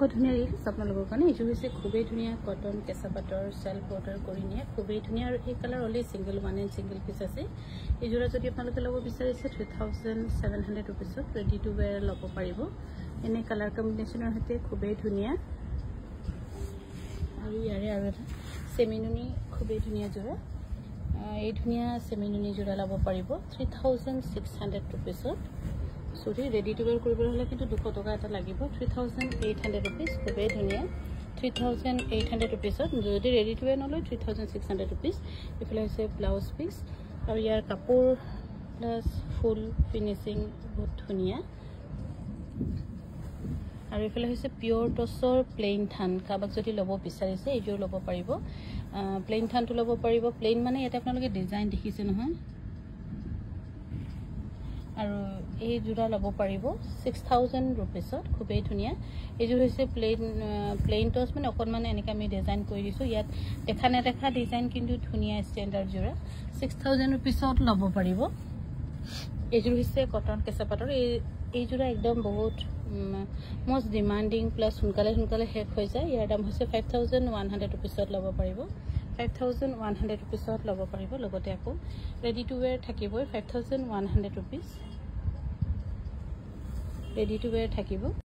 ধুনীয়া ৰিলছ আপোনালোকৰ কাৰণে এইযোৰ হৈছে খুবেই ধুনীয়া কটন কেঁচা পাটৰ সেলফ বৰ্ডাৰ কৰি নিয়ে খুবেই ধুনীয়া আৰু এই colour only single one and single piece আছে এইযোৰা যদি আপোনালোকে ল'ব বিচাৰিছে 3700 रुपीसত ৰেডি টু वेयर ল'ব পাৰিব এনে কালাৰ কম্বিনেশ্যনৰ সৈতে খুবেই ধুনীয়া আৰু ইয়াৰে আৰু এটা সেমিনুনি খুবেই ধুনীয়া যোৰা এই ধুনীয়া সেমিনুনি যোৰা ল'ব পাৰিব 3600 रुपीसত সৰি ৰেডি টু वेयर কৰিবলৈ হলে কিন্তু 200 টকা এটা লাগিব 3800 रुपीस খুবেই ধুনীয়া 3800 रुपीसত যদি ৰেডি টু वेयर নলয় 3600 रुपीस ইফালে হৈছে ব্লাউজ পিস আৰু ইয়াৰ কাপোৰ প্লাস ফুল ফিনিশিং বহুত ধুনীয়া আৰু ইফালে হৈছে পিওৰ টছৰ প্লেন থান কাবাক যদি ল'ব বিচাৰিছে এইযোৰ ল'ব পাৰিব প্লেন থানটো ল'ব পাৰিব প্লেন মানে এটা আপোনালোকে ডিজাইন দেখিছে নহয় আৰু এই যোৰা ল'ব পাৰিব 6000 रुपीसত খুবেই ধুনীয়া এইযোৰ হৈছে প্লেন টছ মানে অকনমান এনেকা আমি ডিজাইন কৰি দিছো ইয়াত দেখা নেদেখা ডিজাইন কিন্তু ধুনীয়া ষ্টেণ্ডাৰ্ড যোৰা 6000 रुपीसত ল'ব পাৰিব এইযোৰ হৈছে কটন কেঁচা পাটৰ এই যোৰা একদম বহুত মোস্ট ডিমান্ডিং প্লাস সোনকালে শেষ হৈ যায় ইয়াৰ দাম হৈছে 5100 रुपीसত ল'ব পাৰিব 5100 रुपीसত ল'ব পাৰিব লগতে আকৌ ৰেডি টু वेयर থাকিব 5100 रुपीस ৰেডি টু वेयर থাকিব